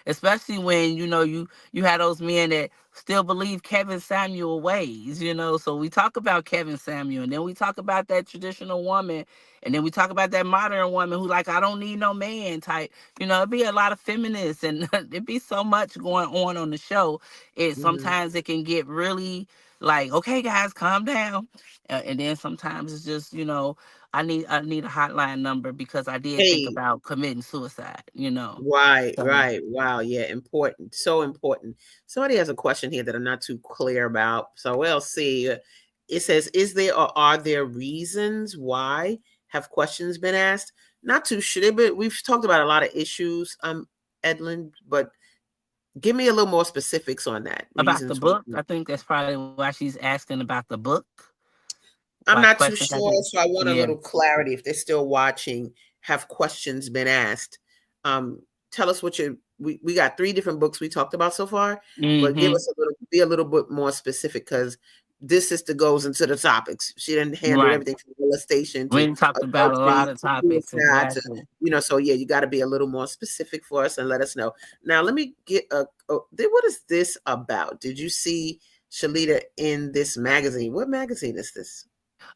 especially when you had those men that still believe Kevin Samuel ways, so we talk about Kevin Samuel, and then we talk about that traditional woman, and then we talk about that modern woman who like, I don't need no man type. It'd be a lot of feminists, and it'd be so much going on the show. It Mhm. Sometimes it can get really like, okay guys, calm down. And then sometimes it's just, I need a hotline number because I did think Hey, about committing suicide. right, So right. Wow, yeah, important. So important. Somebody has a question here that I'm not too clear about. So we'll see. It says, is there or are there reasons why have questions been asked? Not too sure, but we've talked about a lot of issues, Edlin, but give me a little more specifics on that. about the Reasons book, why. I think that's probably why she's asking about the book. I'm Why not too questions have sure, been so I want a Yeah. little clarity. If they're still watching, have questions been asked? Um, Tell us what we got three different books we talked about so far, but give Mm-hmm. us be a little bit more specific because this sister goes into the topics. She didn't handle Right. everything from molestation to We talked about a adultery lot of to topics, suicide to exactly. so yeah, you got to be a little more specific for us and let us know. Now, let me get what is this about? Did you see Shalita in this magazine? What magazine is this?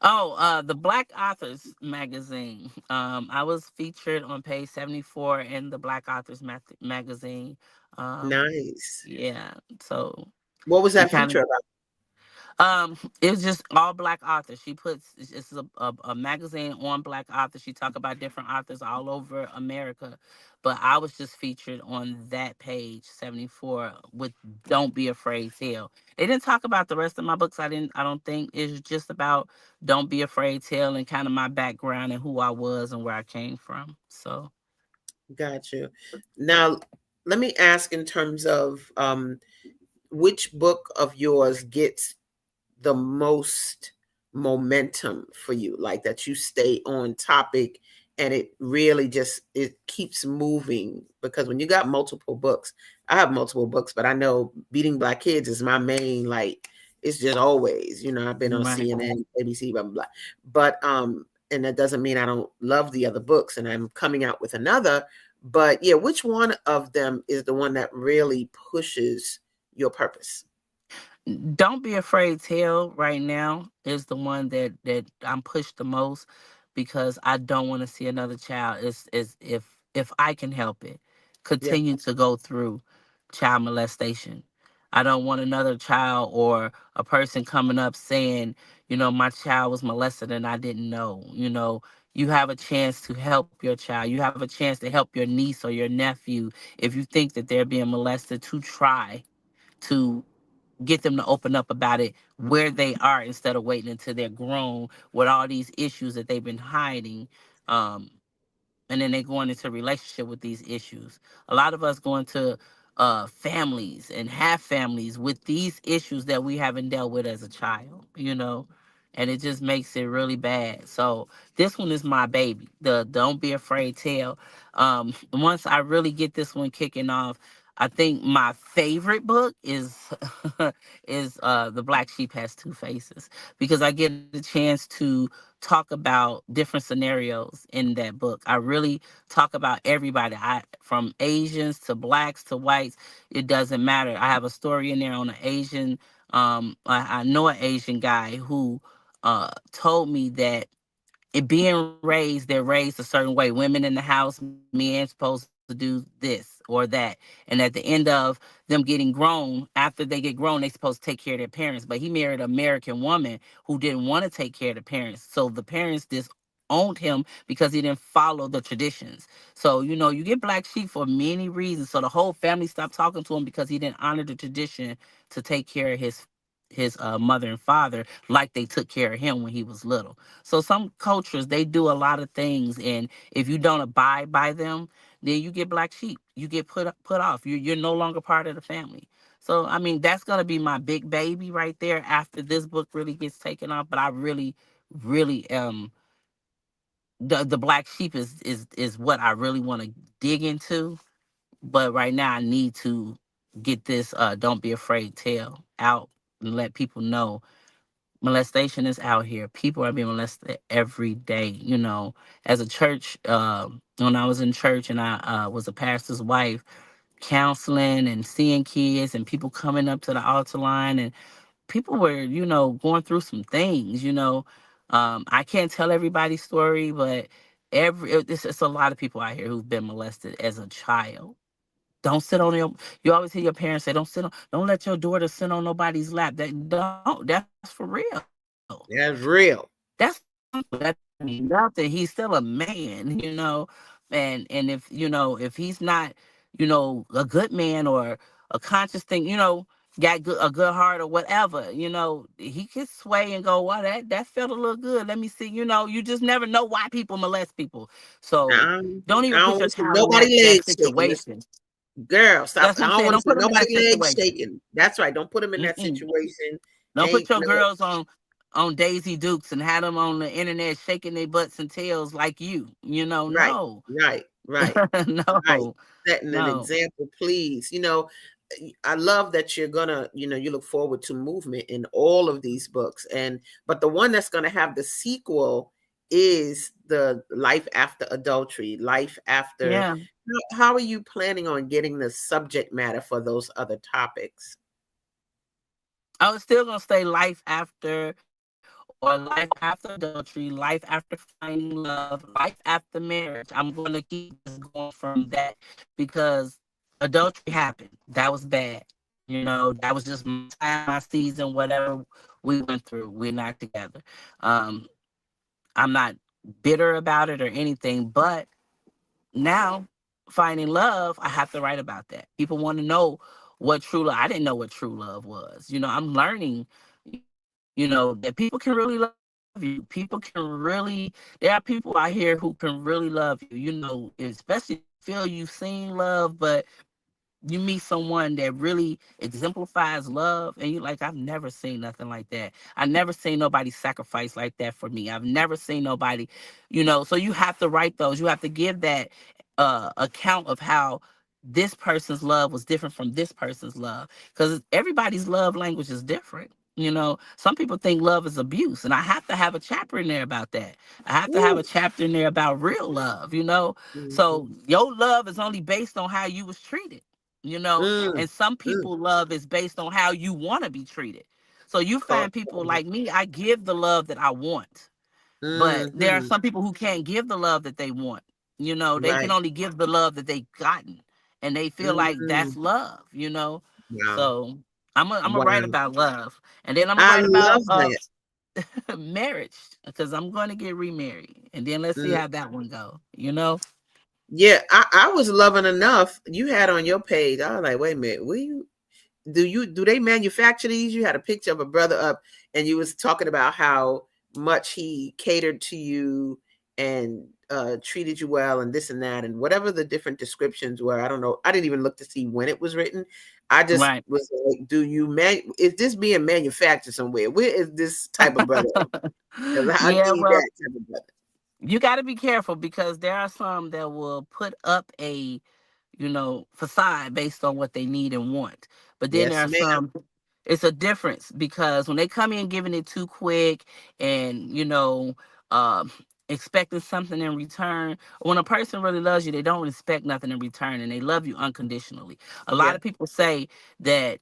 Oh, the Black Authors magazine. I was featured on page 74 in the Black Authors magazine. Um, Nice. yeah, so What was we that kind of feature about? it's just all Black authors. She puts It's a magazine on Black authors. She talk about different authors all over America, but I was just featured on that page 74 with "Don't Be Afraid, Tell." They didn't talk about the rest of my books. I don't think it's just about "Don't Be Afraid, Tell" and kind of my background and who I was and where I came from. So Got you. Now, let me ask in terms of which book of yours gets the most momentum for you, like that you stay on topic and it really just it keeps moving? Because when you got multiple books, I have multiple books, but I know Beating Black Kids is my main, like it's just always, I've been on right. CNN, ABC, blah blah blah. But and that doesn't mean I don't love the other books and I'm coming out with another. But yeah, which one of them is the one that really pushes your purpose? Don't Be Afraid Tell right now is the one that I'm pushed the most because I don't want to see another child is if I can help it Yeah, continue to go through child molestation. I don't want another child or a person coming up saying, my child was molested and I didn't know. You have a chance to help your child. You have a chance to help your niece or your nephew if you think that they're being molested, to try to get them to open up about it where they are instead of waiting until they're grown with all these issues that they've been hiding. Um, and then they going into a relationship with these issues. A lot of us go into families and have families with these issues that we haven't dealt with as a child, and it just makes it really bad. So this one is my baby, the Don't Be Afraid Tell. Once I really get this one kicking off, I think my favorite book is is The Black Sheep Has Two Faces, because I get a chance to talk about different scenarios in that book. I really talk about everybody, from Asians to blacks to whites. It doesn't matter. I have a story in there on an Asian. I know an Asian guy who told me that it being raised, they're raised a certain way. Women in the house, men supposed to do this or that. And at the end of them getting grown, after they get grown, they supposed to take care of their parents. But he married an American woman who didn't want to take care of the parents. So the parents disowned him because he didn't follow the traditions. So, you get black sheep for many reasons. So the whole family stopped talking to him because he didn't honor the tradition to take care of his mother and father like they took care of him when he was little. So some cultures, they do a lot of things, and if you don't abide by them, then you get black sheep. You get put off. You're no longer part of the family. So I mean, that's gonna be my big baby right there after this book really gets taken off. But I really, really the black sheep is what I really want to dig into. But right now, I need to get this "Don't Be Afraid" tale out and let people know molestation is out here. People are being molested every day. As a church, when I was in church and I was a pastor's wife, counseling and seeing kids and people coming up to the altar line, and people were, going through some things. I can't tell everybody's story, but it's a lot of people out here who've been molested as a child. Don't sit on your. You always hear your parents say, "Don't sit on. Don't let your daughter sit on nobody's lap." That's for real. That's That's something real. that means nothing. He's still a man. And if he's not, a good man or a conscious thing, got a good heart or whatever, he could sway and go, "Well, that felt a little good. Let me see." You just never know why people molest people. So don't I even don't put your want to see child in nobody that legs shaking. situation. Girl, stop. That's what I I'm don't saying. want to Don't see put them in nobody that legs situation. shaking. That's right. Don't put them in that Mm-mm. situation. Don't put Ain't your no. girls on Daisy Dukes and have them on the internet shaking their butts and tails like you. Right, No, right, right, right. no, Setting an no. example, please. I love that you're gonna, you look forward to movement in all of these books. But the one that's gonna have the sequel is the life after adultery, life after. Yeah. How are you planning on getting the subject matter for those other topics? I was still gonna stay life after or life after adultery, life after finding love, life after marriage. I'm gonna keep just going from that because adultery happened. That was bad. That was just my time, my season, whatever we went through. We're not together. Um, I'm not bitter about it or anything, but now finding love, I have to write about that. People want to know what true love. I didn't know what true love was. I'm learning, that people can really love you. People can really, there are people out here who can really love you, especially if you feel you've seen love, but you meet someone that really exemplifies love and you like, I've never seen nothing like that. I never seen nobody sacrifice like that for me. I've never seen nobody, so you have to write those. You have to give that account of how this person's love was different from this person's love, because everybody's love language is different. Some people think love is abuse, and I have to have a chapter in there about that. I have to have a Ooh. chapter in there about real love. Mhm. So your love is only based on how you was treated. Mm, And some mm, people love is based on how you want to be treated. So you talk find people about it. like me, I give the love that I want, but there are Mhm. some people who can't give the love that they want. They can Right. only give the love that they've gotten, and they feel like that's Mm. love. Wow. So I'm gonna write Wow. about love, and then I'm gonna I write about love that. marriage, because I'm going to get remarried, and then let's see Mm. how that one go. Yeah, I was loving enough. You had on your page. I was like, wait a minute, do they manufacture these? You had a picture of a brother up and you was talking about how much he catered to you and treated you well and this and that and whatever the different descriptions were. I don't know. I didn't even look to see when it was written. I just Right. was like, is this being manufactured somewhere? Where is this type of brother? Because I Yeah, need well, that type of brother. you got to be careful, because there are some that will put up a facade based on what they need and want. But then there Yes, are ma'am. some, it's a difference, because when they come in giving it too quick and, um, expecting something in return, when a person really loves you, they don't expect nothing in return, and they love you unconditionally. A lot Yeah. of people say that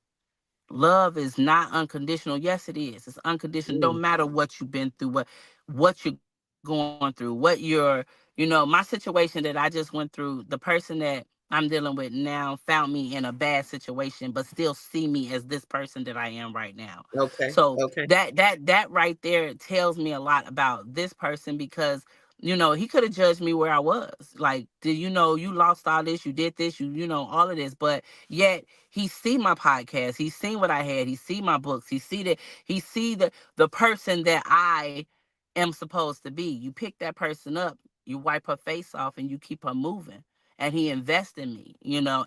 love is not unconditional. Yes, it is. It's unconditional. No Mm, matter what you've been through, what you're going through. going through, what you're, my situation that I just went through, the person that I'm dealing with now found me in a bad situation, but still see me as this person that I am right now. Okay. So Okay. that right there tells me a lot about this person, because he could have judged me where I was. Like, do you know you lost all this, you did this, all of this, but yet he see my podcast, he seen what I had, he see my books, he see the person that I am supposed to be. You pick that person up, you wipe her face off, and you keep her moving. And he invests in me,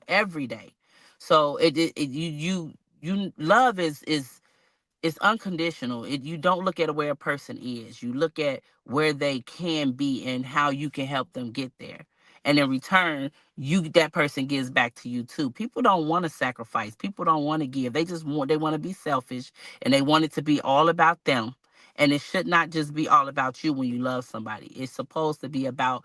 every day. So love is unconditional. You don't look at where a person is. You look at where they can be and how you can help them get there. And in return, that person gives back to you too. People don't want to sacrifice. People don't want to give. They want to be selfish, and they want it to be all about them. And it should not just be all about you when you love somebody. It's supposed to be about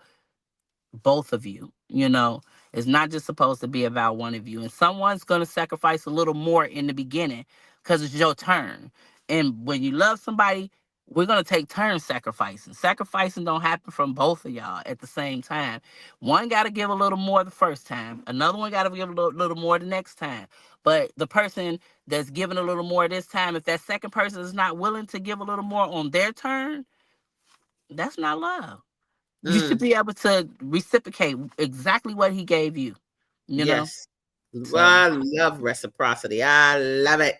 both of you. It's not just supposed to be about one of you. And someone's going to sacrifice a little more in the beginning because it's your turn. And when you love somebody, we're going to take turns sacrificing. Sacrificing don't happen from both of y'all at the same time. One got to give a little more the first time, another one got to give a little more the next time. But the person that's giving a little more this time, if that second person is not willing to give a little more on their turn, that's not love. You should Mm, be able to reciprocate exactly what he gave you, you know? yes. So, I love reciprocity. I love it.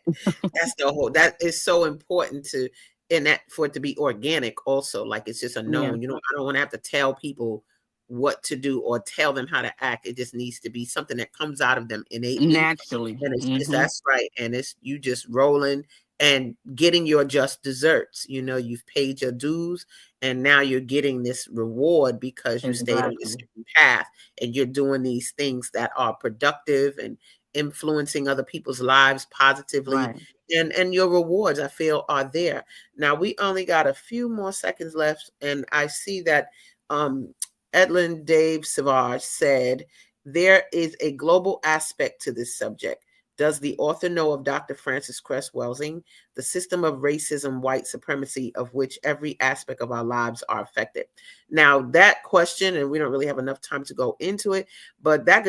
That is so important to in that for it to be organic also. Like it's just a yeah, known. I don't want to have to tell people what to do or tell them how to act. It just needs to be something that comes out of them innately. naturally. And it's just Hmm. that's right. And it's you just rolling and getting your just desserts. You've paid your dues and now you're getting this reward because you stayed on this Exactly. certain path and you're doing these things that are productive and influencing other people's lives positively. Right. And your rewards, I feel, are there. Now we only got a few more seconds left, and I see that um Edlin Dave Savage said there is a global aspect to this subject. Does the author know of Dr. Francis Cress Welsing, the system of racism, white supremacy, of which every aspect of our lives are affected? Now, that question, and we don't really have enough time to go into it, but that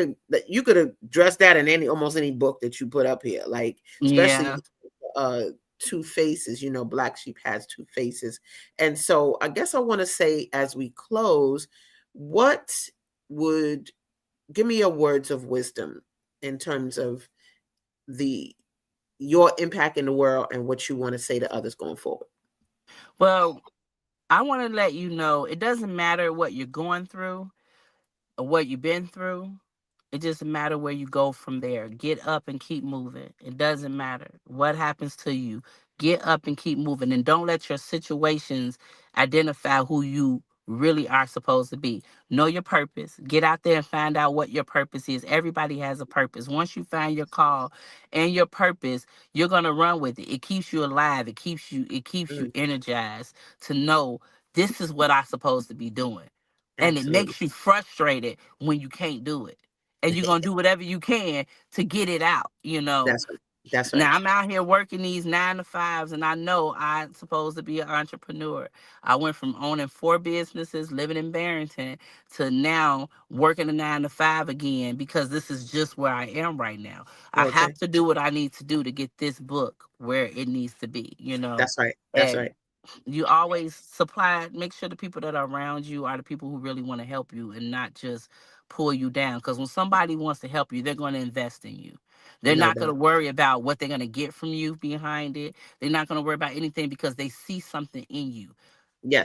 you could address that in almost any book that you put up here, like especially Yeah. uh two faces. Black sheep has two faces. And so I guess I want to say as we close, what would give me your words of wisdom in terms of the your impact in the world and what you want to say to others going forward. Well, I want to let you know it doesn't matter what you're going through or what you've been through. It doesn't matter where you go from there. Get up and keep moving. It doesn't matter what happens to you. Get up and keep moving. And don't let your situations identify who you really are supposed to be. Know your purpose. Get out there and find out what your purpose is. Everybody has a purpose. Once you find your call and your purpose, you're gonna run with it. It keeps you alive. It keeps you Mm, energized to know this is what I'm supposed to be doing. And it absolutely. makes you frustrated when you can't do it, and you're gonna do whatever you can to get it out. That's right. That's right. Now I'm out here working these 9 to 5s, and I know I'm supposed to be an entrepreneur. I went from owning 4 businesses, living in Barrington, to now working a 9 to 5 again, because this is just where I am right now. I have Okay. to do what I need to do to get this book where it needs to be. That's right. That's And right. you always make sure the people that are around you are the people who really want to help you and not just pull you down. Because when somebody wants to help you, they're going to invest in you. They're No not going doubt. to worry about what they're going to get from you behind it. They're not going to worry about anything because they see something in you.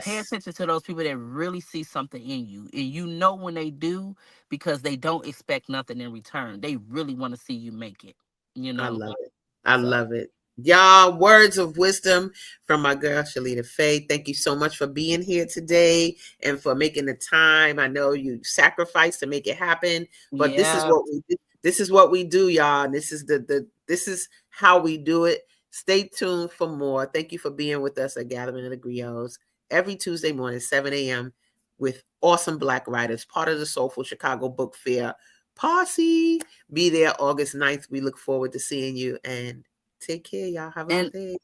Pay Yes. attention to those people that really see something in you. And you know when they do, because they don't expect nothing in return. They really want to see you make it, you I know? love it. I So, love it. Y'all, words of wisdom from my girl, Chilita Faye. Thank you so much for being here today and for making the time. I know you sacrificed to make it happen, but this is yeah. what we do. This is what we do, y'all. And this is this is how we do it. Stay tuned for more. Thank you for being with us at Gathering of the Griots every Tuesday morning, 7 a.m. with awesome Black writers, part of the Soulful Chicago Book Fair posse. Be there August 9th. We look forward to seeing you and take care. Y'all have a good And day.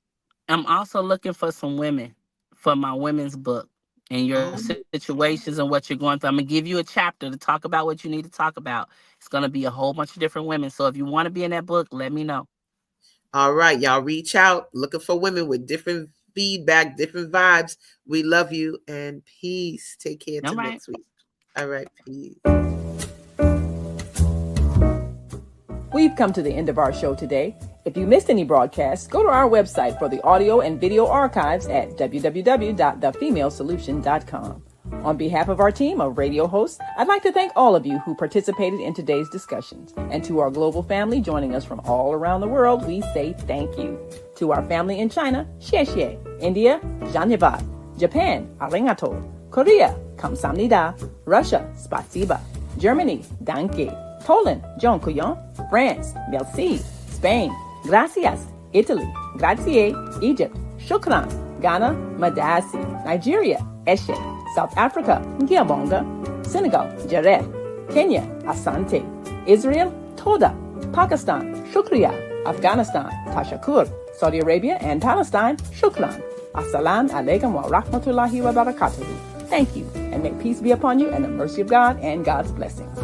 I'm also looking for some women for my women's book. and your Oh, situations and what you're going through. I'm going to give you a chapter to talk about what you need to talk about. It's going to be a whole bunch of different women. So if you want to be in that book, let me know. all right. Y'all reach out looking for women with different feedback, different vibes. We love you and peace. Take care All till right. next week. All right. Peace. We've come to the end of our show today. If you missed any broadcasts, go to our website for the audio and video archives at www.thefemalesolution.com. On behalf of our team of radio hosts, I'd like to thank all of you who participated in today's discussions. And to our global family joining us from all around the world, we say thank you. To our family in China, xie xie. India, dhanyavad. Japan, arigato. Korea, kamsamnida. Russia, spasiba. Germany, danke. Poland, dziękuję. France, merci. Spain, gracias. Italy, grazie. Egypt, shukran. Ghana, madasi. Nigeria, eshe. South Africa, ngiyabonga. Senegal, jareh. Kenya, asante. Israel, toda. Pakistan, shukriya. Afghanistan, tashakur. Saudi Arabia and Palestine, shukran. Assalamu alaikum wa rahmatullahi wa barakatuhu. Thank you, and may peace be upon you and the mercy of God and God's blessings.